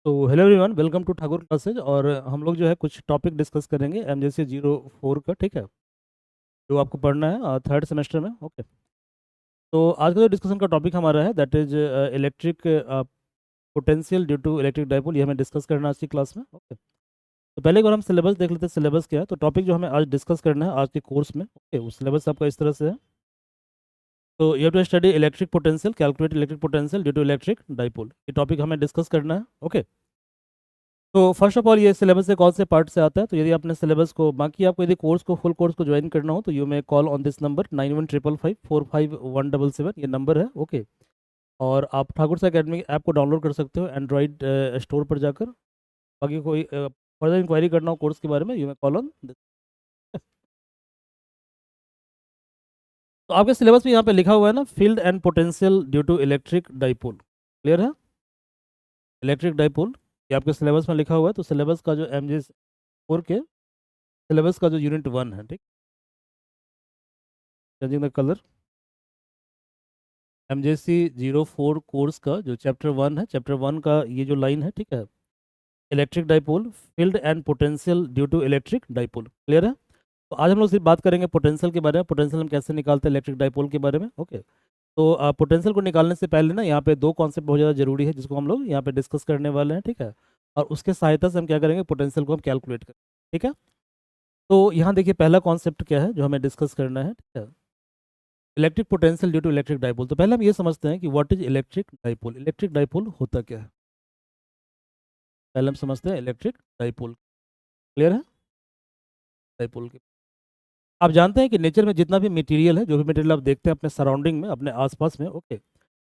तो hello everyone, welcome to Thakur classes. और हम लोग जो है कुछ टॉपिक डिस्कस करेंगे एमजेसी 04 का, ठीक है, जो आपको पढ़ना है थर्ड सेमेस्टर में। ओके, तो आज का जो डिस्कशन का टॉपिक हमारा है that is electric potential due to electric dipole. ये हमें डिस्कस करना है आज की क्लास में। ओके, तो पहले एक बार हम सिलेबस देख लेते हैं, सिलेबस क्या है। तो टॉपिक जो हमें आज डिस्कस करना है आज के कोर्स में, ओके, वो सिलेबस आपका इस तरह से है। तो you have to study electric potential, calculate electric potential due to electric dipole. ये टॉपिक हमें डिस्कस करना है। ओके, तो फर्स्ट ऑफ ऑल ये सिलेबस से कौन से पार्ट से आता है। तो यदि आपने सिलेबस को, बाकी आपको यदि कोर्स को, फुल कोर्स को ज्वाइन करना हो तो you may call on this number 9155545177, ये नंबर है। ओके, और आप ठाकुर सा अकेडमी ऐप को डाउनलोड कर सकते हो एंड्रॉइड स्टोर पर जाकर। बाकी कोई फर्दर इंक्वायरी करना हो कोर्स के बारे में, you may call on this. तो आपके सिलेबस में यहाँ पे लिखा हुआ है ना, field and potential due to electric dipole. Clear है? इलेक्ट्रिक डाइपोल ये आपके सिलेबस में लिखा हुआ है। तो सिलेबस का जो MJ4 के सिलेबस का जो यूनिट 1 है, ठीक, changing the colour, MJC 04 course का जो चैप्टर 1 है, चैप्टर 1 का ये जो लाइन है, ठीक है, electric dipole, field and potential due to electric dipole. Clear है? तो आज हम लोग सिर्फ बात करेंगे पोटेंशियल के बारे में, पोटेंशियल हम कैसे निकालते हैं इलेक्ट्रिक डाइपोल के बारे में। ओके, तो पोटेंशियल को निकालने से पहले ना यहाँ पे दो कॉन्सेप्ट बहुत ज़्यादा जरूरी है जिसको हम लोग यहाँ पे डिस्कस करने वाले हैं, ठीक है, और उसके सहायता से हम क्या करेंगे, पोटेंशियल को हम कैलकुलेट करें। ठीक है, तो यहाँ देखिए पहला कॉन्सेप्ट क्या है जो हमें डिस्कस करना है, ठीक है, electric potential due to electric dipole. तो पहले हम ये समझते हैं कि what is electric dipole. Electric dipole होता क्या है, पहले हम समझते हैं इलेक्ट्रिक डाइपोल। क्लियर है? डाइपोल के आप जानते हैं कि नेचर में जितना भी मटेरियल है, जो भी मटेरियल आप देखते हैं अपने सराउंडिंग में, अपने आसपास में, ओके,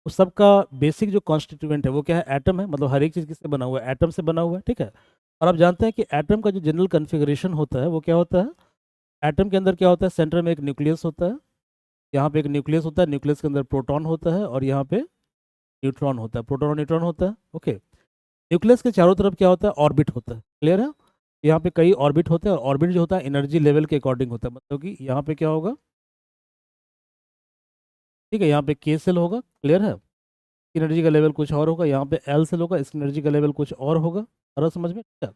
उस सब का बेसिक जो कॉन्स्टिट्यूएंट है वो क्या है, एटम है। मतलब हर एक चीज़ किससे बना हुआ है, एटम से बना हुआ है। ठीक है, और आप जानते हैं कि एटम का जो जनरल कन्फिगरेशन होता है वो क्या होता है, एटम के अंदर क्या होता है, सेंटर में एक न्यूक्लियस होता है, यहाँ पे एक न्यूक्लियस होता है, न्यूक्लियस के अंदर प्रोटॉन होता है और यहाँ पे न्यूट्रॉन होता है, प्रोटॉन और न्यूट्रॉन होता है। ओके, न्यूक्लियस के चारों तरफ क्या होता है, ऑर्बिट होता है। क्लियर है? यहाँ पे कई ऑर्बिट होते हैं और ऑर्बिट जो होता है एनर्जी लेवल के अकॉर्डिंग होता है। मतलब कि यहाँ पे क्या होगा, ठीक है, यहाँ पे के सेल होगा। क्लियर है? एनर्जी का लेवल कुछ और होगा, यहाँ पे एल सेल होगा, इसकी एनर्जी का लेवल कुछ और होगा। और समझ में? ठीक है,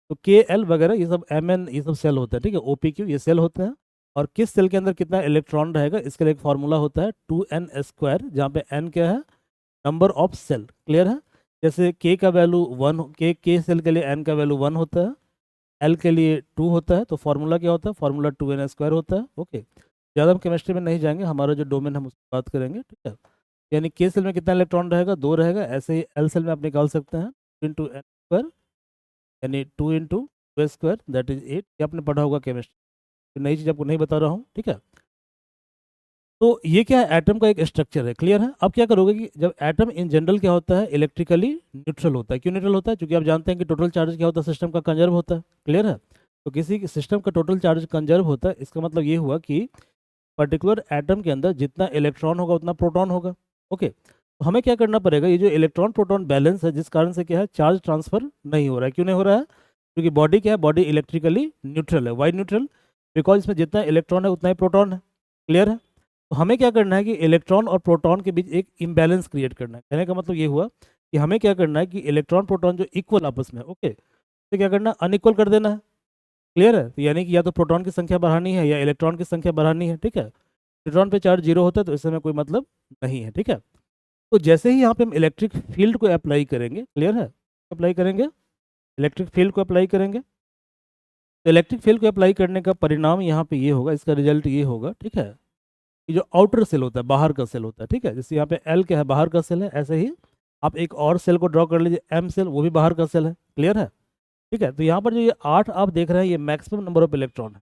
तो के एल वगैरह ये सब एम एन ये सब सेल होते हैं। ठीक है, OPQ ये सेल होते हैं। और किस सेल के अंदर कितना इलेक्ट्रॉन रहेगा इसके लिए एक फार्मूला होता है 2n², जहाँ पे n क्या है, नंबर ऑफ सेल। क्लियर है? जैसे के का वैल्यू 1, के सेल के लिए n का वैल्यू 1 होता है, एल के लिए 2 होता है, तो फार्मूला क्या होता है, फार्मूला 2n² होता है। ओके, ज़्यादा हम केमिस्ट्री में नहीं जाएंगे, हमारा जो डोमेन हम उसकी बात करेंगे। ठीक है, यानी के सेल में कितना इलेक्ट्रॉन रहेगा, 2 रहेगा। ऐसे ही एल सेल में आप निकाल सकते हैं 2 × n², यानी 2 × 2² दैट इज 8। ये आपने पढ़ा होगा केमिस्ट्री, नई चीज़ आपको नहीं बता रहा हूँ। ठीक है, तो ये क्या है, एटम का एक स्ट्रक्चर है। क्लियर है? अब क्या करोगे कि जब एटम इन जनरल क्या होता है, इलेक्ट्रिकली न्यूट्रल होता है। क्यों न्यूट्रल होता है? क्योंकि आप जानते हैं कि टोटल चार्ज क्या होता है, सिस्टम का कंजर्व होता है। क्लियर है? तो किसी सिस्टम का टोटल चार्ज कंजर्व होता है, इसका मतलब ये हुआ कि पर्टिकुलर एटम के अंदर जितना इलेक्ट्रॉन होगा उतना प्रोटॉन होगा। ओके, तो हमें क्या करना पड़ेगा, ये जो इलेक्ट्रॉन प्रोटॉन बैलेंस है, जिस कारण से क्या है, चार्ज ट्रांसफर नहीं हो रहा है। क्यों नहीं हो रहा है? क्योंकि बॉडी क्या है, बॉडी इलेक्ट्रिकली न्यूट्रल है। Why neutral? बिकॉज इसमें जितना इलेक्ट्रॉन है उतना ही प्रोटॉन है। क्लियर है? तो हमें क्या करना है कि इलेक्ट्रॉन और प्रोटॉन के बीच एक इम्बैलेंस क्रिएट करना है। कहने का मतलब ये हुआ कि हमें क्या करना है कि इलेक्ट्रॉन प्रोटॉन जो इक्वल आपस में, ओके, तो क्या करना है, अनइक्वल कर देना है। क्लियर है? तो यानी कि या तो प्रोटॉन की संख्या बढ़ानी है या इलेक्ट्रॉन की संख्या बढ़ानी है। ठीक है, न्यूट्रॉन पे चार्ज 0 होता है तो इससे हमें कोई मतलब नहीं है। ठीक है, तो जैसे ही यहाँ पे हम इलेक्ट्रिक फील्ड को अप्लाई करेंगे, क्लियर है, अप्लाई करेंगे, इलेक्ट्रिक फील्ड को अप्लाई करेंगे, तो इलेक्ट्रिक फील्ड को अप्लाई करने का परिणाम यहाँ पे ये होगा, इसका रिजल्ट ये होगा। ठीक है, ये जो आउटर सेल होता है, बाहर का सेल होता है। ठीक है, जैसे यहाँ पे एल क्या है, बाहर का सेल है, ऐसे ही आप एक और सेल को ड्रॉ कर लीजिए, एम सेल, वो भी बाहर का सेल है। क्लियर है? ठीक है, तो यहाँ पर जो ये 8 आप देख रहे हैं, ये मैक्सिमम नंबर ऑफ इलेक्ट्रॉन है।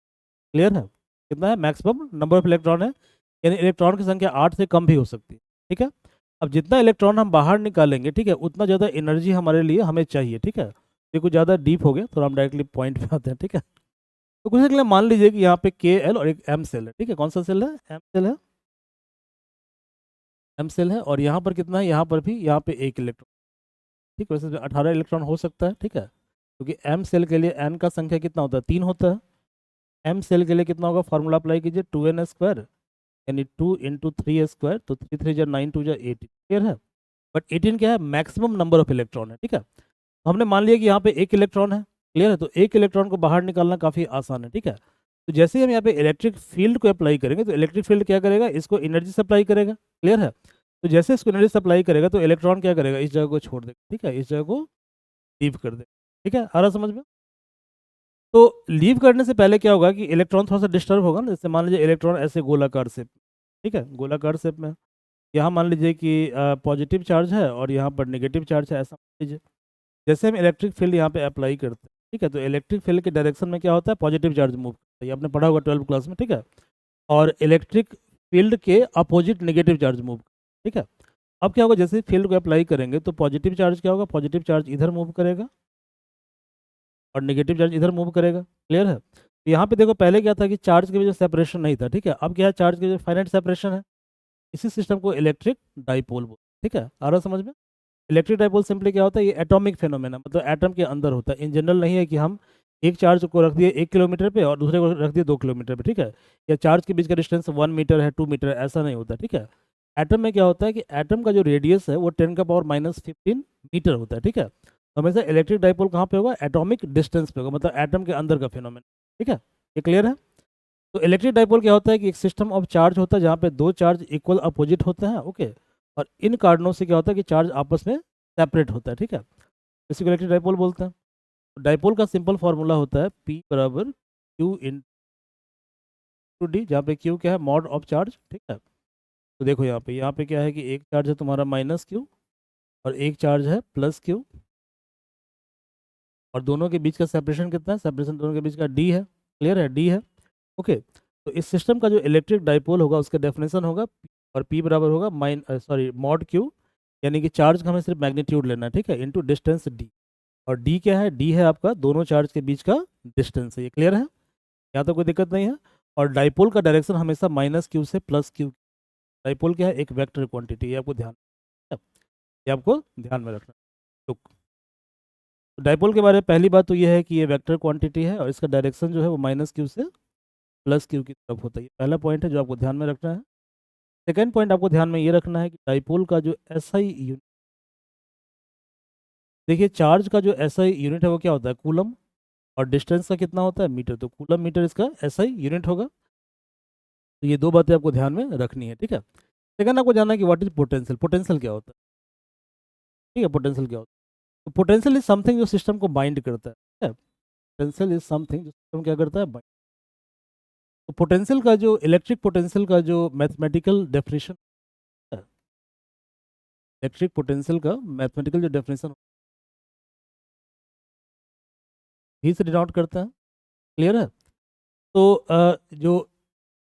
क्लियर है? कितना है, मैक्सिमम नंबर ऑफ इलेक्ट्रॉन है, यानी इलेक्ट्रॉन की संख्या 8 से कम भी हो सकती है। ठीक है, अब जितना इलेक्ट्रॉन हम बाहर निकालेंगे, ठीक है, उतना ज़्यादा एनर्जी हमारे लिए हमें चाहिए। ठीक है, ये कुछ ज़्यादा डीप हो गया, थोड़ा हम डायरेक्टली पॉइंट पे आते हैं। ठीक है, तो कुछ के लिए मान लीजिए कि यहाँ पे के एल और एक एम सेल है। ठीक है, कौन सा सेल है, एम सेल है, एम सेल है। और यहाँ पर कितना है, यहाँ पर भी, यहाँ पे एक इलेक्ट्रॉन। ठीक है, वैसे 18 इलेक्ट्रॉन हो सकता है। ठीक है, क्योंकि एम सेल के लिए एन का संख्या कितना होता है, 3 होता है। एम सेल के लिए कितना होगा, फार्मूला अप्लाई कीजिए 2n², यानी 2 × 3² तो 3 3 9 2 8। क्लियर है? बट 18 क्या है, मैक्सिमम नंबर ऑफ इलेक्ट्रॉन है। ठीक है, हमने मान लिया कि यहाँ पे एक इलेक्ट्रॉन है, क्लियर है, तो एक इलेक्ट्रॉन को बाहर निकालना काफ़ी आसान है, ठीक है। तो जैसे ही हम यहाँ पे इलेक्ट्रिक फील्ड को अप्लाई करेंगे तो इलेक्ट्रिक फील्ड क्या करेगा, इसको एनर्जी सप्लाई करेगा, क्लियर है। तो जैसे इसको एनर्जी सप्लाई करेगा तो इलेक्ट्रॉन क्या करेगा, इस जगह को छोड़ देगा, ठीक है, इस जगह को लीव कर देगा, ठीक है, आ रहा समझ में। तो लीव करने से पहले क्या होगा कि इलेक्ट्रॉन थोड़ा सा डिस्टर्ब होगा ना, जैसे मान लीजिए इलेक्ट्रॉन ऐसे गोलाकार शेप, ठीक है, गोलाकार शेप में यहाँ मान लीजिए कि पॉजिटिव चार्ज है और यहाँ पर नेगेटिव चार्ज है, ऐसा मान लीजिए। जैसे हम इलेक्ट्रिक फील्ड यहाँ पे अप्लाई करते हैं, ठीक है, तो इलेक्ट्रिक फील्ड के डायरेक्शन में क्या होता है, पॉजिटिव चार्ज मूव करता है, ये आपने पढ़ा होगा 12th क्लास में, ठीक है। और इलेक्ट्रिक फील्ड के अपोजिट नेगेटिव चार्ज मूव, ठीक है। अब क्या होगा, जैसे फील्ड को अप्लाई करेंगे तो पॉजिटिव चार्ज क्या होगा, पॉजिटिव चार्ज इधर मूव करेगा और नेगेटिव चार्ज इधर मूव करेगा, क्लियर है। तो यहाँ पे देखो पहले क्या था कि चार्ज के बीच में सेपरेशन नहीं था, ठीक है, अब क्या है, चार्ज के बीच फाइनाइट सेपरेशन है। इसी सिस्टम को इलेक्ट्रिक डाइपोल बोलते हैं, ठीक है, आ रहा समझ में। इलेक्ट्रिक डाइपोल सिंपली क्या होता है, ये एटॉमिक फेनोमेना, मतलब एटम के अंदर होता है, इन जनरल नहीं है कि हम एक चार्ज को रख दिए 1 किलोमीटर पे और दूसरे को रख दिए 2 किलोमीटर पे, ठीक है, या चार्ज के बीच का डिस्टेंस 1 मीटर है, 2 मीटर, ऐसा नहीं होता, ठीक है। एटम में क्या होता है कि एटम का जो रेडियस है वो 10⁻⁻15 मीटर होता है, ठीक है। तो हमेशा इलेक्ट्रिक डाइपोल कहाँ पे होगा, एटॉमिक डिस्टेंस पे होगा, मतलब एटम के अंदर का फेनोमेना, ठीक है, ये क्लियर है। तो इलेक्ट्रिक डाइपोल क्या होता है कि एक सिस्टम ऑफ चार्ज होता है जहाँ पे दो चार्ज इक्वल अपोजिट होते हैं, ओके, और इन कारणों से क्या होता है कि चार्ज आपस में सेपरेट होता है, ठीक है, इसी को इलेक्ट्रिक डाइपोल बोलते हैं। तो डाइपोल का सिंपल फॉर्मूला होता है P बराबर Q इंटू डी, जहाँ पे Q क्या है, मॉड ऑफ चार्ज, ठीक है। तो देखो यहाँ पे क्या है कि एक चार्ज है तुम्हारा -Q और एक चार्ज है +Q, और दोनों के बीच का सेपरेशन कितना है, सेपरेशन दोनों के बीच का D है, क्लियर है, D है, ओके। तो इस सिस्टम का जो इलेक्ट्रिक डाइपोल होगा उसका डेफिनेशन होगा और P बराबर होगा मॉड Q, यानी कि चार्ज का हमें सिर्फ मैग्नीट्यूड लेना है, ठीक है, इंटू डिस्टेंस D। और D क्या है, D है आपका दोनों चार्ज के बीच का डिस्टेंस है, ये क्लियर है, यहाँ तो कोई दिक्कत नहीं है। और डाइपोल का डायरेक्शन हमेशा -Q से +Q, डाइपोल क्या है, एक वेक्टर क्वांटिटी, ये आपको ध्यान, ये आपको ध्यान में रखना। तो डाइपोल के बारे में पहली बात तो ये है कि ये वेक्टर क्वांटिटी है और इसका डायरेक्शन जो है वो -Q से +Q की तरफ होता है, ये पहला पॉइंट है जो आपको ध्यान में रखना है। सेकेंड पॉइंट आपको ध्यान में ये रखना है कि डाइपोल का जो SI यूनिट, देखिए चार्ज का जो SI यूनिट है वो क्या होता है, कूलम, और डिस्टेंस का कितना होता है, मीटर, तो कूलम मीटर इसका SI यूनिट होगा। तो ये दो बातें आपको ध्यान में रखनी है, ठीक है। सेकंड आपको जानना है कि व्हाट इज पोटेंशियल, पोटेंशियल क्या होता है, ठीक है, पोटेंशियल क्या होता है। तो पोटेंशियल इज समथिंग जो सिस्टम को बाइंड करता है, ठीक है, पोटेंशियल इज समथिंग जो सिस्टम क्या करता है, बाइंड। तो पोटेंशियल का जो इलेक्ट्रिक पोटेंशियल का जो मैथमेटिकल डेफिनेशन है, इलेक्ट्रिक पोटेंशियल का मैथमेटिकल जो डेफिनेशन ही से डिनोट करता है, क्लियर है। तो जो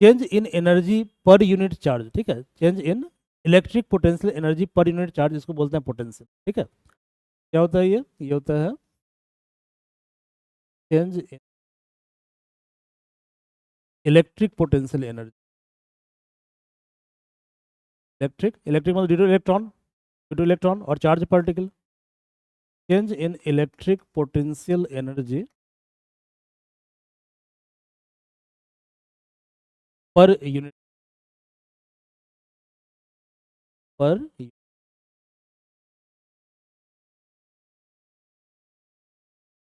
change in energy per unit charge, ठीक है, change in electric potential energy per unit charge, इसको बोलते हैं पोटेंशियल, ठीक है। क्या होता है ये होता है change in electric potential energy, electric electric मतलब ड्यू टू इलेक्ट्रॉन और charge particle, change in electric potential energy per unit, पर unit।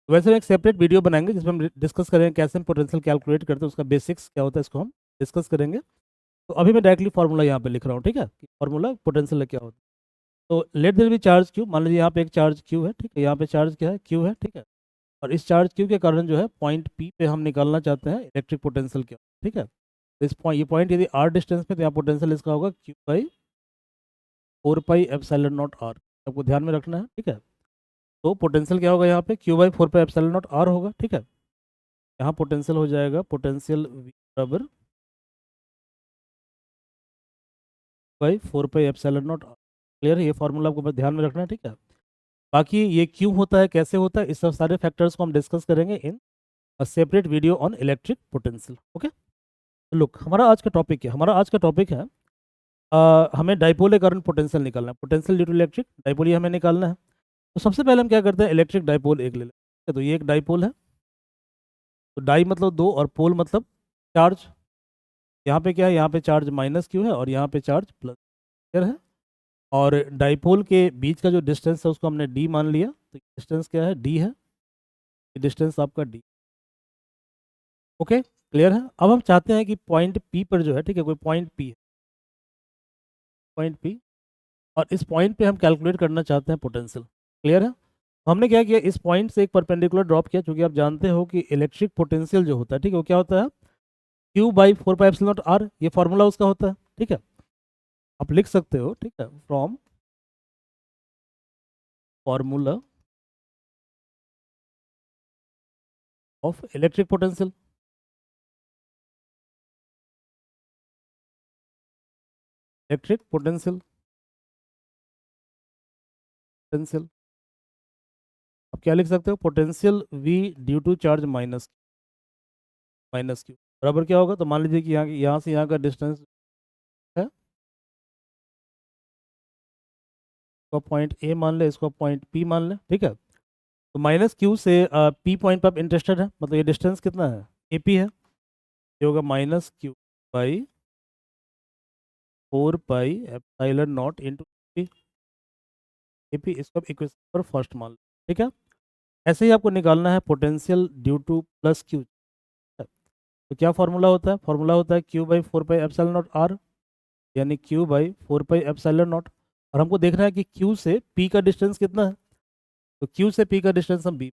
वैसे हम एक सेपरेट वीडियो बनाएंगे जिसमें हम डिस्कस करेंगे कैसे हम पोटेंशियल कैलकुलेट करते हैं, उसका बेसिक्स क्या होता है, इसको हम डिस्कस करेंगे। तो अभी मैं डायरेक्टली फार्मूला यहाँ पे लिख रहा हूँ, ठीक है, फार्मूला पोटेंशियल क्या होता है। तो let there be charge Q, मान लीजिए यहाँ पे एक चार्ज क्यू है, ठीक है, यहाँ पे चार्ज क्या है, क्यू है, ठीक है, और इस चार्ज क्यू के कारण जो है पॉइंट पी पे हम निकालना चाहते हैं इलेक्ट्रिक पोटेंशियल क्या, ठीक है। तो इस पॉइंट, ये पॉइंट यदि आर डिस्टेंस पे, तो यहाँ पोटेंशियल इसका होगा Q/4πε0r, आपको ध्यान में रखना है, ठीक है। तो पोटेंशियल क्या होगा यहाँ पे, Q/4πε0r होगा, ठीक है। यहाँ पोटेंशियल हो जाएगा, पोटेंशियल V बराबर 4πε0r, क्लियर है, ये फॉर्मूला आपको बस ध्यान में रखना है, ठीक है। बाकी ये क्यों होता है, कैसे होता है, इस सब सारे फैक्टर्स को हम डिस्कस करेंगे in a separate video on electric potential, okay. Look, हमारा आज का टॉपिक क्या है, हमारा आज का टॉपिक है हमें डाइपोल के कारण पोटेंशियल निकालना है, potential due to electric dipole, ये हमें निकालना है। तो सबसे पहले हम क्या करते हैं, इलेक्ट्रिक डाइपोल एक ले लेते हैं। तो ये एक डाइपोल है, तो डाई मतलब दो और पोल मतलब चार्ज। यहाँ पे क्या है, यहाँ पे चार्ज -Q है और यहाँ पे चार्ज प्लस है। और डाइपोल के बीच का जो डिस्टेंस है उसको हमने D मान लिया, तो डिस्टेंस क्या है, डी है, ये डिस्टेंस आपका डी। ओके, क्लियर है। अब हम चाहते हैं कि पॉइंट पी पर जो है, ठीक है, कोई पॉइंट पी है, पॉइंट पी, और इस पॉइंट पे हम कैलकुलेट करना चाहते हैं पोटेंशियल। क्लियर है। तो हमने क्या किया, इस पॉइंट से एक परपेंडिकुलर ड्रॉप किया, क्योंकि आप जानते हो कि इलेक्ट्रिक पोटेंशियल जो होता है, ठीक है, वो क्या होता है, क्यू बाई 4πε0r, ये फॉर्मूला उसका होता है। ठीक है, आप लिख सकते हो, ठीक है, from formula of electric potential, electric potential, potential, आप क्या लिख सकते हो, potential V due to charge minus minus Q बराबर क्या होगा, तो मान लीजिए कि यहाँ से यहाँ का डिस्टेंस है, इसको पॉइंट ए मान ले, इसको पॉइंट पी मान ले। ठीक है, तो माइनस क्यू से पी पॉइंट पर आप इंटरेस्टेड है, मतलब ये डिस्टेंस कितना है, ए पी है, ये होगा minus Q by 4πε0 into P, A P, इसको आप इक्वेशन पर फर्स्ट मान लो। ठीक है, ऐसे ही आपको निकालना है potential due two plus Q. तो क्या फॉर्मूला होता है, फॉर्मूला होता है क्यू बाई 4πε0r, यानी क्यू बाई 4πε0, और हमको देखना है कि क्यू से पी का डिस्टेंस कितना है, तो क्यू से पी का डिस्टेंस हम बी,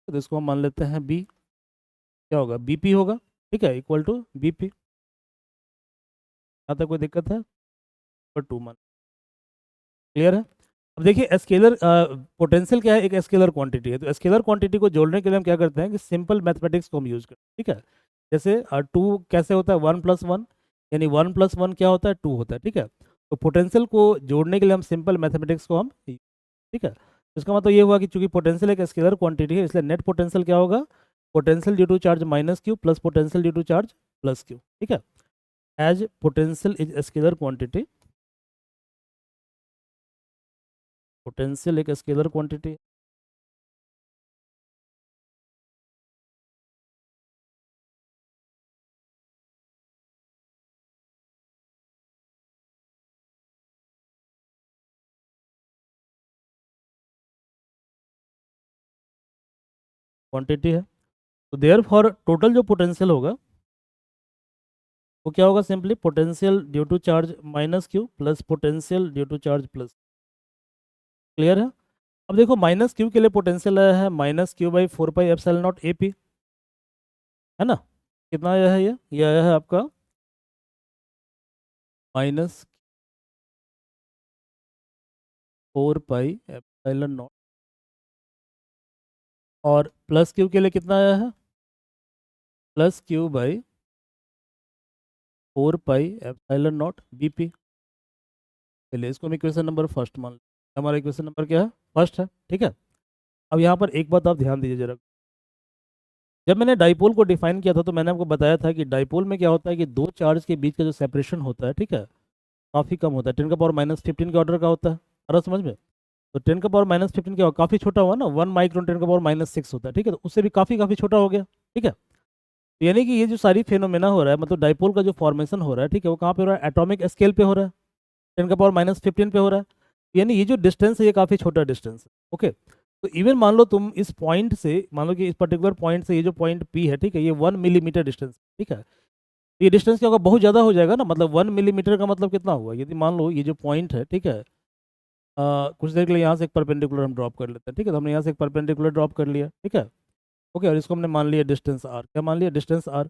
तो इसको हम मान लेते हैं बी, क्या होगा, बी पी होगा। ठीक है, इक्वल टू बी पी, यहाँ तक कोई दिक्कत है, पर 2 मान, क्लियर है। अब देखिए स्केलर पोटेंशियल क्या है, एक स्केलर क्वांटिटी है, तो स्केलर क्वांटिटी को जोड़ने के लिए हम क्या करते हैं कि सिंपल मैथमेटिक्स को हम यूज़ करते हैं। ठीक है, जैसे 2 कैसे होता है, 1+1, यानी 1+1 क्या होता है, 2 होता है। ठीक है, तो पोटेंशियल को जोड़ने के लिए हम सिंपल मैथमेटिक्स को हम, ठीक है, इसका मतलब ये हुआ कि चूंकि पोटेंशियल एक स्केलर क्वांटिटी है, इसलिए नेट पोटेंशियल क्या होगा, potential due to charge minus Q plus potential due to charge plus Q. ठीक है, as potential is scalar quantity, potential एक स्केलर क्वांटिटी, क्वांटिटी है, तो देयर फॉर टोटल जो पोटेंशियल होगा वो क्या होगा, simply potential due to charge minus Q plus potential due to charge plus. Clear है। अब देखो माइनस क्यू के लिए पोटेंशियल आया है minus Q by 4πε0 A P, है ना, कितना आया है, ये आया है आपका माइनस 4πε0, और प्लस क्यू के लिए कितना आया है, plus Q by 4πε0 B P. चलिए इसको हम इक्वेशन नंबर फर्स्ट मान लें, हमारा इक्वेशन नंबर क्या है, फर्स्ट है। ठीक है, अब यहाँ पर एक बात आप ध्यान दीजिए जरा, जब मैंने डाइपोल को डिफाइन किया था तो मैंने आपको बताया था कि डाइपोल में क्या होता है कि दो चार्ज के बीच का जो सेपरेशन होता है, ठीक है, काफ़ी कम होता है, 10⁻⁻15 के ऑर्डर का होता है, और समझ में, तो 10⁻⁻15 क्या, काफ़ी छोटा हुआ ना, 1 माइक्रोन 10⁻⁻6 होता है। ठीक है, तो उससे भी काफ़ी काफ़ी छोटा हो गया। ठीक है, तो यानी कि ये जो सारी फेनोमेना हो रहा है, मतलब डाइपोल का जो फॉर्मेशन हो रहा है, ठीक है, वो कहाँ पे हो रहा है, एटॉमिक स्केल पे हो रहा है, 10⁻⁻15 पे हो रहा है, यानी ये जो डिस्टेंस है ये काफ़ी छोटा डिस्टेंस है। ओके, तो इवन मान लो तुम इस पॉइंट से, मान लो कि इस पर्टिकुलर पॉइंट से ये जो पॉइंट पी है, ठीक है, ये 1 मिलीमीटर डिस्टेंस, ठीक है, तो ये डिस्टेंस क्या होगा, बहुत ज़्यादा हो जाएगा ना, मतलब 1 मिलीमीटर का मतलब कितना हुआ, यदि मान लो ये जो पॉइंट है, ठीक है, कुछ देर के लिए यहाँ से एक परपेंडिकुलर हम ड्रॉप कर लेते हैं। ठीक है, तो हमने यहाँ से एक परपेंडिकुलर ड्रॉप कर लिया। ठीक है, ओके, और इसको हमने मान लिया डिस्टेंस आर, क्या मान लिया, डिस्टेंस आर।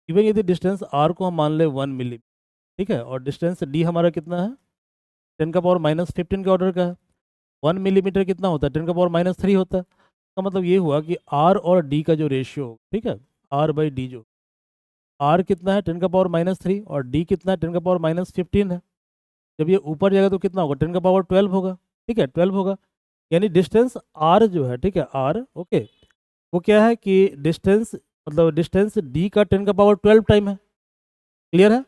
इवन यदि डिस्टेंस आर को हम मान ले 1 मिली, ठीक है, और डिस्टेंस डी हमारा कितना है, 10⁻⁻15 के ऑर्डर का है, 1 मिलीमीटर कितना होता है, 10⁻⁻3 होता है। तो मतलब ये हुआ कि आर और डी का जो रेशियो, ठीक है, आर बाई डी, जो आर कितना है 10⁻⁻3 और डी कितना है 10⁻⁻15 है, जब ये ऊपर जाएगा तो कितना होगा, 10⁻12 होगा। ठीक है, 12 होगा, यानी डिस्टेंस आर जो है, ठीक है, आर, ओके, वो क्या है कि डिस्टेंस, मतलब डिस्टेंस डी का 10⁻12 टाइम है। क्लियर है,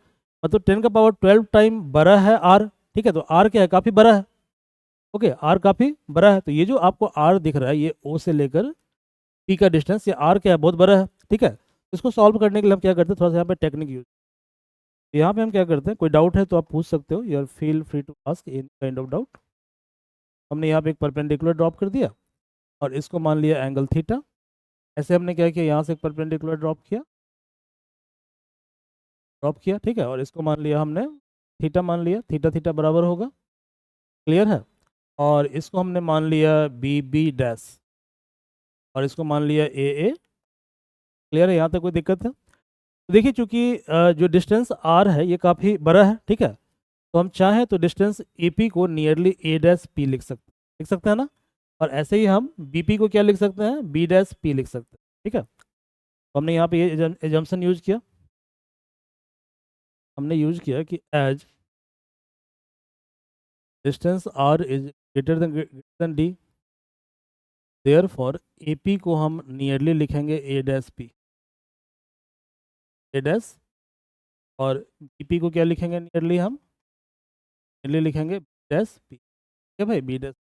मतलब 10⁻12 टाइम बड़ा है आर। ठीक है, तो आर क्या है, काफ़ी बड़ा है। ओके, आर काफ़ी बड़ा है, तो ये जो आपको आर दिख रहा है, ये ओ से लेकर पी का डिस्टेंस, ये आर क्या है, बहुत बड़ा है। ठीक है, इसको सॉल्व करने के लिए हम क्या करते हैं, थोड़ा सा यहाँ पे टेक्निक यूज, यहाँ पे हम क्या करते हैं, कोई डाउट है तो आप पूछ सकते हो, you are feel free to ask any kind of doubt. हमने यहाँ पे एक परपेंडिकुलर ड्रॉप कर दिया और इसको मान लिया एंगल थीटा। ऐसे हमने क्या किया, यहाँ से एक परपेंडिकुलर ड्रॉप किया, ठीक है, और इसको मान लिया हमने थीटा, मान लिया थीटा थीटा बराबर होगा, क्लियर है। और इसको हमने मान लिया बी बी डैश और इसको मान लिया ए, क्लियर है, यहाँ तक कोई दिक्कत है? तो देखिए चूंकि जो डिस्टेंस आर है ये काफ़ी बड़ा है, ठीक है, तो हम चाहें तो डिस्टेंस ए पी को नियरली ए डैश पी लिख सकते हैं ना। और ऐसे ही हम बी पी को क्या लिख सकते हैं, बी डैश पी लिख सकते हैं, ठीक है। तो हमने यहाँ पे ये एजम्पशन यूज किया, हमने यूज किया कि as distance R is greater than D, therefore A P को हम नियरली लिखेंगे A dash P, A dash, और बी पी को क्या लिखेंगे नियरली, हम नियरली लिखेंगे बी डैश पी, ठीक है भाई, बी डैश।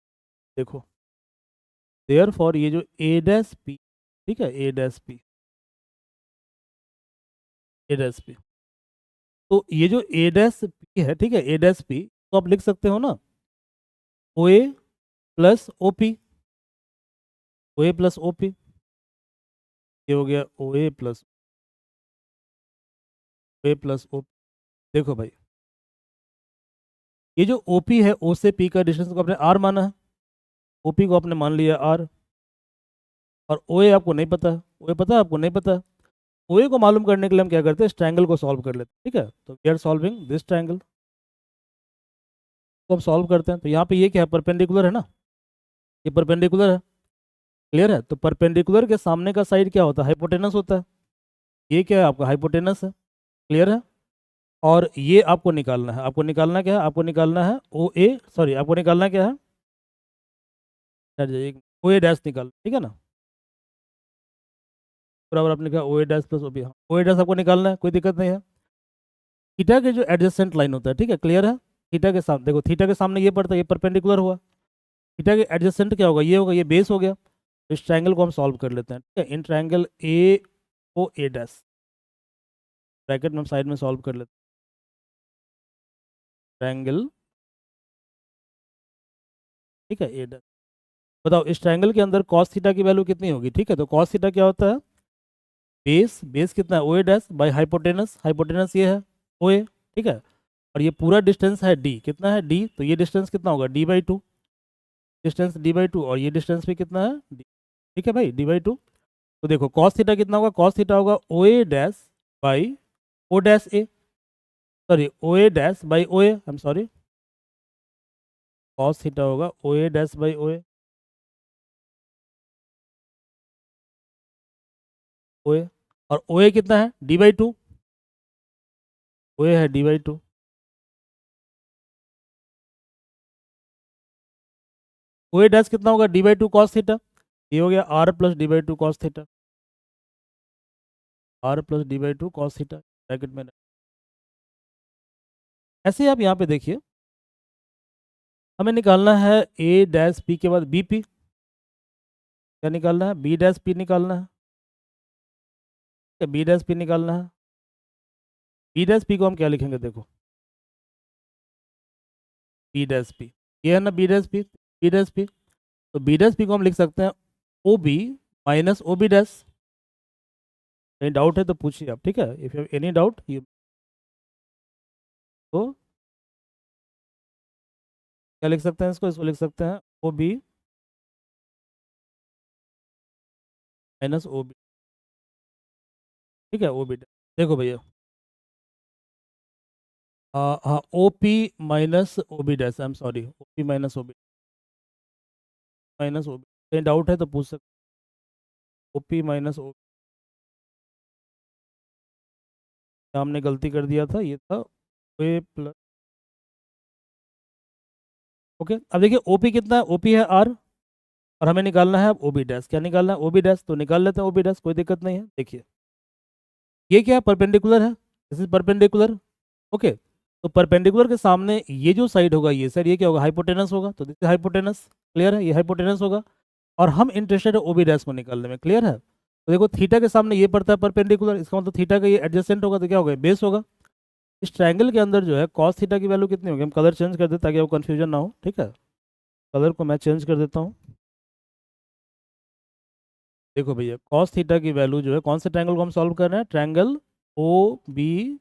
देखो देयर फॉर ये जो ए डैश पी, ठीक है, ए dash P, A dash P, तो ये जो ए डैश पी है, ठीक है, ए डैश पी, तो आप लिख सकते हो ना ओ ए प्लस ओ पी, ओ ए प्लस ओ पी, ये हो गया ओ ए प्लस ओ। देखो भाई ये जो ओ पी है, ओ से पी का डिस्टेंस को आपने आर माना है, ओ पी को आपने मान लिया आर, और ओ ए आपको नहीं पता है, ओ ए पता है आपको, नहीं पता है। ओ ए को मालूम करने के लिए हम क्या करते हैं, इस ट्रायंगल को सॉल्व कर लेते हैं, ठीक है। तो we are solving this triangle को हम सॉल्व करते हैं। तो यहाँ पे ये क्या है, परपेंडिकुलर है ना, ये परपेंडिकुलर है, क्लियर है। तो परपेंडिकुलर के सामने का साइड क्या होता है, हाइपोटेनस होता है, ये क्या है आपका हाइपोटेनस है, क्लियर है। और ये आपको निकालना है, आपको निकालना क्या है, आपको निकालना है ओ ए, सॉरी आपको निकालना क्या है, ओ ए डैश निकाल, ठीक है ना, बराबर आपने कहा ओ A dash plus O B, हाँ ओ ए डैश आपको निकालना है, कोई दिक्कत नहीं है। थीटा के जो एडजेसेंट लाइन होता है, ठीक है, क्लियर है। थीटा के सामने देखो, थीटा के सामने ये पड़ता है, ये परपेंडिकुलर हुआ, थीटा के एडजेसेंट क्या होगा, ये होगा, ये बेस हो गया। तो इस ट्रायंगल को हम सॉल्व कर लेते हैं, ठीक है, इन triangle A O A dash, bracket में हम साइड में सॉल्व कर लेते हैं, ट्रायंगल, ठीक है, ए डैश। बताओ इस ट्रायंगल के अंदर कॉस थीटा की वैल्यू कितनी होगी, ठीक है। तो कॉस थीटा क्या होता है, बेस कितना है, ओ A dash by hypotenuse, hypotenuse ये है ओ ए, ठीक है। और ये पूरा डिस्टेंस है डी, कितना है डी, तो ये डिस्टेंस कितना होगा D by to, distance D by to, और ये डिस्टेंस भी कितना है डी, ठीक है भाई, डी बाई टू। तो देखो कॉस थीटा कितना होगा, कॉस थीटा होगा O A dash by O dash A, sorry O A dash by O A, I am sorry, cos theta होगा O A dash by O ए, और ओ A कितना है D by two, O A है D by two, O A dash कितना होगा D by two cos theta, ये हो गया R plus D by two cos theta, R plus D by two cos theta, bracket में। ऐसे ही आप यहाँ पे देखिए, हमें निकालना है ए डैश पी के बाद बी पी, क्या निकालना है, बी डैश पी निकालना है, बी डैश पी निकालना है। बी डैश पी को हम क्या लिखेंगे, देखो बी डैश पी, ये है ना B dash P, B dash P, तो बी डैश पी को हम लिख सकते हैं O B minus O B dash. कहीं डाउट है तो पूछिए आप, ठीक है, if you have any doubt you, तो क्या लिख सकते हैं इसको, लिख सकते हैं O B minus O B, ठीक है, ओ बी डैश। देखो भैया हाँ O P minus O B dash, I am sorry, O P minus O B, minus O B, कहीं डाउट है तो पूछ सकते, ओ पी माइनस ओ, हमने गलती कर दिया था, ये था ओ ए प्लस, ओके। अब देखिए ओपी कितना है, ओपी है आर, और हमें निकालना है अब ओबी डैश, क्या निकालना है ओबी डैश, तो निकाल लेते हैं ओबी डैश, कोई दिक्कत नहीं है। देखिए ये क्या है, परपेंडिकुलर है, दिस इज परपेंडिकुलर, ओके। तो परपेंडिकुलर के सामने ये जो साइड होगा, ये साइड, ये क्या होगा हाइपोटेनस होगा, तो दिस इज हाइपोटेनस, क्लियर है, ये हाइपोटेनस होगा। और हम इंटरेस्टेड है ओबी डैश को निकालने में, क्लियर है। तो देखो थीटा के सामने ये पड़ता है परपेंडिकुलर, इसका मतलब थीटा का ये एडजेसेंट होगा, तो क्या होगा बेस होगा। इस ट्रायंगल के अंदर जो है कॉस थीटा की वैल्यू कितनी होगी, हम कलर चेंज कर दें ताकि आपको कन्फ्यूजन ना हो, ठीक है। कलर को मैं चेंज कर देता हूँ। देखो भैया, कॉस थीटा की वैल्यू जो है, कौन से ट्रायंगल को हम सॉल्व कर रहे हैं, ट्रायंगल ओ बी।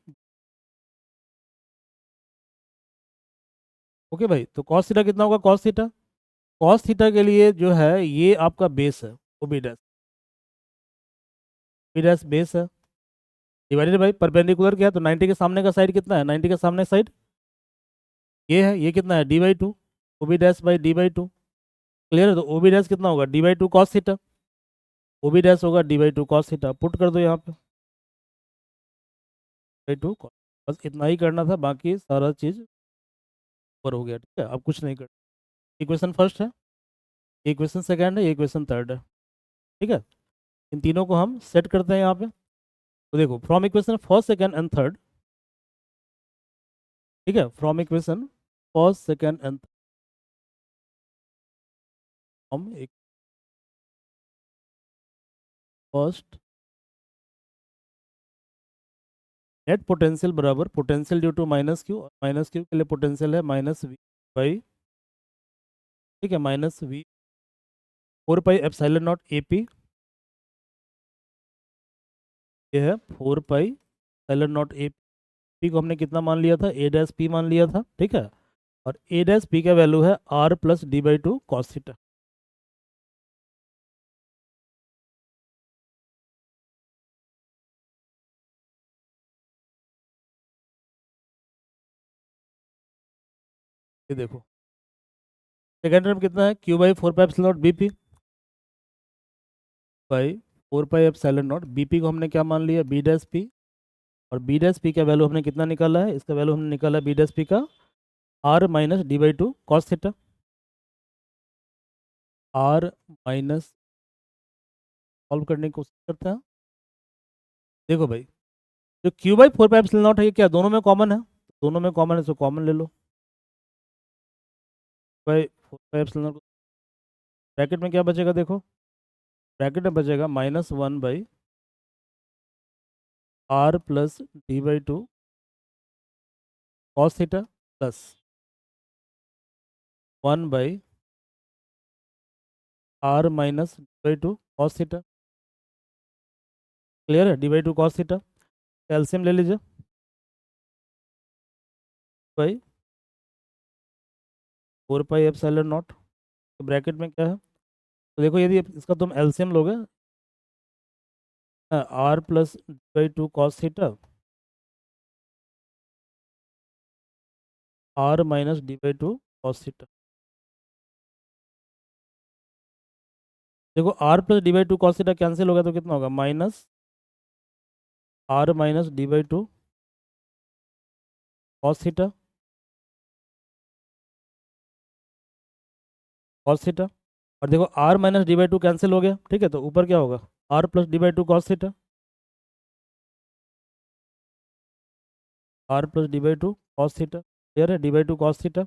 ओके भाई, तो कॉस थीटा कितना होगा, कॉस थीटा के लिए जो है ये आपका बेस है, ओ बी डैश बेस है, डिवाइडेड बाई परपेंडिकुलर क्या है, तो 90 के सामने का साइड कितना है, 90 के सामने साइड ये है, ये कितना है d/2, O B dash by d/2। Clear है, तो ओ बी डैश कितना होगा d/2 cos theta, O B dash होगा d/2 कॉस थीटा, पुट कर दो यहाँ पे d/2 cos। बस इतना ही करना था, बाकी सारा चीज़ ऊपर हो गया, ठीक है, अब कुछ नहीं कर। इक्वेशन फर्स्ट है, इक्वेशन सेकंड है, इक्वेशन थर्ड है, ठीक है। इन तीनों को हम सेट करते हैं यहाँ पे। तो देखो, from equation first second and third, ठीक है, from equation first second and from first, net potential बराबर potential due to minus Q के लिए पोटेंशियल है माइनस वी बाई, ठीक है, minus V 4 pi epsilon naught A P, ये है 4 pi epsilon naught A P को हमने कितना मान लिया था, ए डैश पी मान लिया था, ठीक है। और ए डैश पी का वैल्यू है R plus d/2 cos theta. ये देखो, सेकेंड टर्म कितना है, Q by 4 pi epsilon not B P by 4 pi epsilon not B P को हमने क्या मान लिया, बी डैश पी। और बी डैश पी का वैल्यू हमने कितना निकाला है, इसका वैल्यू हमने निकाला बी डैश पी का R minus d/2 cos theta, R minus, solve करने की कोशिश करते हैं। देखो भाई, जो Q by 4 pi epsilon not है, ये क्या दोनों में कॉमन है, दोनों में कॉमन है, तो कॉमन ले लो, by 4 pi epsilon naught. Bracket में क्या बचेगा, देखो ब्रैकेट में बचेगा -1 by R plus d/2 cos theta plus 1 by R minus d/2 cos theta. Clear है, d/2 कॉस थीटा, एलसीएम ले लीजिए भाई, 4 पाई एप्सिलॉन नॉट, तो ब्रैकेट में क्या है, तो देखो यदि इसका तुम एलसीएम लोगे, R plus d/2 cos theta, R minus d/2 cos theta. देखो R plus d/2 cos theta cancel होगा, तो कितना होगा, minus R minus d/2 cos theta, cos theta. और देखो आर माइनस d/2 कैंसिल हो गया, ठीक है, तो ऊपर क्या होगा, R plus d/2 cos theta, R plus d/2 cos theta. Clear है, d/2 कॉस थीटा।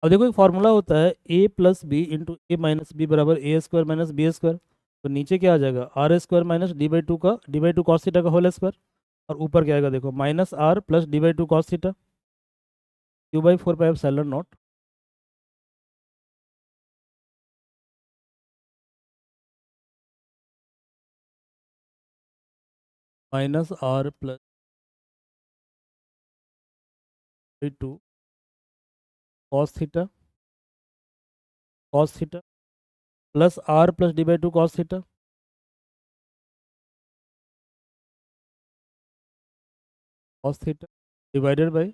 अब देखो एक फार्मूला होता है A plus B into A minus B बराबर A square minus B square. तो नीचे क्या आ जाएगा, R square minus d/2 cos theta का होल स्क्वायर। और ऊपर क्या आएगा, देखो minus R plus d/2 cos theta, Q by 4 pi epsilon not, minus R plus d/2 cos theta, cos theta plus R plus d/2 cos theta, cos theta, divided by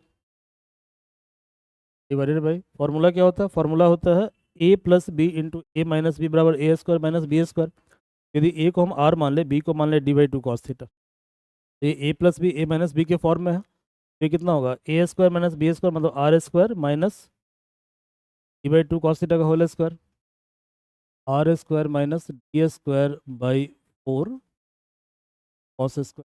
formula क्या होता है, formula होता है A plus B into A minus B बराबर A square minus B square. यदि ए को हम are मान ले, बी को मान ले d/2 कॉस थीटा, ये A plus B A minus B के फॉर्म में है, तो ये कितना होगा, A square minus B square मतलब R square minus d/2 cos theta का whole square, R square minus D square by 4 cos square.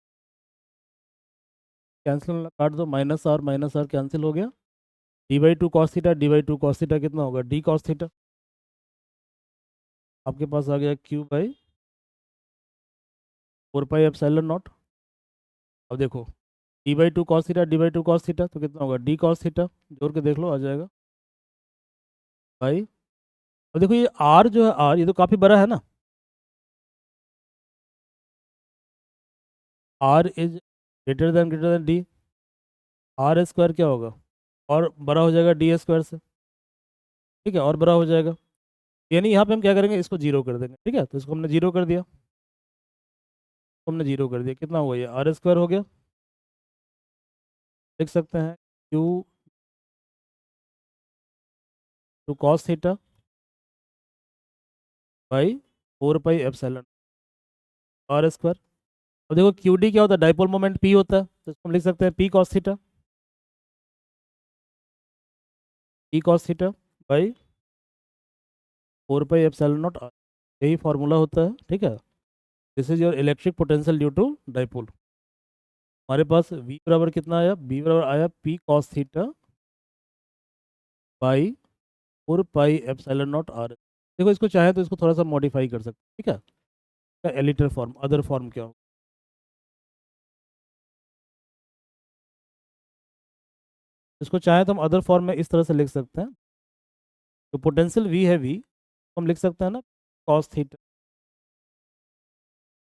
Cancel काट दो, माइनस आर कैंसिल हो गया, d/2 cos theta, d/2 cos theta कितना होगा, D cos theta. आपके पास आ गया Q by 4 pi epsilon not. अब देखो d/2 cos theta, d/2 cos theta, तो कितना होगा, डी कॉस थीटा, जोड़ के देख लो आ जाएगा, बाई अब देखो ये आर जो है, आर ये तो काफ़ी बड़ा है ना, R is greater than D, R square क्या होगा, और बड़ा हो जाएगा डी स्क्वायर से, ठीक है, और बड़ा हो जाएगा। यानी यहाँ पे हम क्या करेंगे, इसको जीरो कर देंगे, ठीक है, तो इसको हमने जीरो कर दिया, हमने जीरो कर दिया, कितना हुआ ये आर स्क्वायर हो गया। लिख सकते हैं Q two cos theta by 4 pi epsilon R square. अब देखो क्यू डी क्या होता है, डाइपोल मोमेंट पी होता है, तो इसको हम लिख सकते हैं P cos theta, P cos theta by 4 pi epsilon not R, यही फार्मूला होता है, ठीक है। This is your electric potential due to dipole. हमारे पास v बराबर कितना आया, b बराबर आया P cos theta by 4 pi epsilon not R. देखो इसको चाहे तो इसको थोड़ा सा मॉडिफाई कर सकते हैं, ठीक है, एलिटर फॉर्म, अदर फॉर्म क्या हो, इसको चाहे तो हम अदर फॉर्म में इस तरह से लिख सकते हैं। तो पोटेंशियल v है, v हम लिख सकते हैं ना cos theta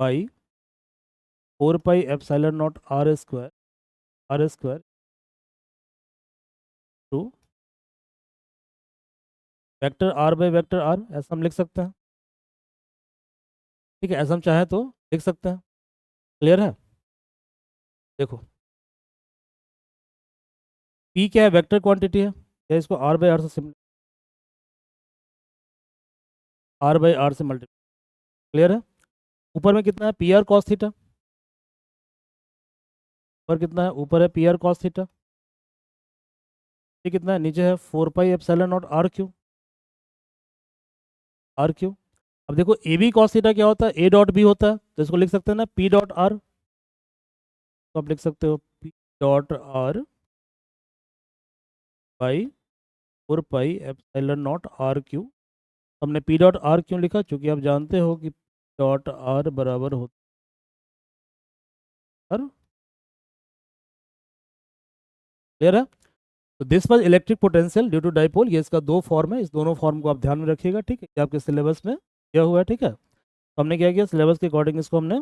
by 4 pi epsilon not R square two vector R by vector R, ऐसा हम लिख सकते हैं, ठीक है, ऐसा हम चाहे तो लिख सकते हैं। क्लियर है। देखो p क्या है, वेक्टर क्वांटिटी है, या इसको r बाई आर से आर बाई आर से मल्टीप्लाई। क्लियर है। ऊपर में कितना है, पी आर कॉस थीटा, ऊपर कितना है, ऊपर है पी आर कॉस थीटा, ये कितना है, नीचे है 4 pi epsilon not R cube. अब देखो ए बी कॉस थीटा क्या होता है, ए डॉट बी होता है, तो इसको लिख सकते हैं ना पी डॉट आर, तो आप लिख सकते हो P dot R by 4 pi epsilon not R cube. हमने पी डॉट आर क्यों लिखा, क्योंकि आप जानते हो कि डॉट आर बराबर होता है। क्लियर है। तो this was electric potential due to dipole, ये इसका दो फॉर्म है, इस दोनों फॉर्म को आप ध्यान में रखिएगा, ठीक है, ये आपके सिलेबस में क्या हुआ है, ठीक है। तो हमने क्या किया, सिलेबस के अकॉर्डिंग इसको हमने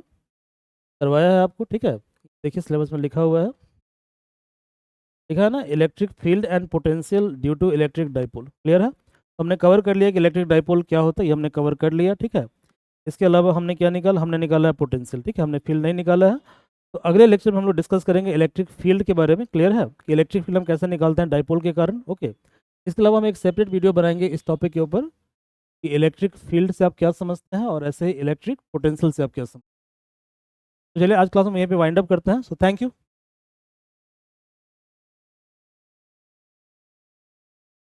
करवाया है आपको, ठीक है। देखिए सिलेबस में लिखा हुआ है, लिखा है ना, electric field and potential due to electric dipole. Clear है। तो हमने कवर कर लिया कि इलेक्ट्रिक डाइपोल क्या होता है, ये हमने कवर कर लिया, ठीक है। इसके अलावा हमने क्या निकाला, हमने निकाला है पोटेंशियल, ठीक है, हमने फील्ड नहीं निकाला है। तो अगले लेक्चर में हम लोग डिस्कस करेंगे इलेक्ट्रिक फील्ड के बारे में। क्लियर है, कि इलेक्ट्रिक फील्ड हम कैसे निकालते हैं डाइपोल के कारण, ओके। इसके अलावा हम एक सेपरेट वीडियो बनाएंगे इस टॉपिक के ऊपर कि इलेक्ट्रिक फील्ड से आप क्या समझते हैं, और ऐसे ही इलेक्ट्रिक पोटेंशियल से आप क्या समझते हैं। तो चलिए आज क्लास हम यहीं पे वाइंड अप करते हैं। So thank you.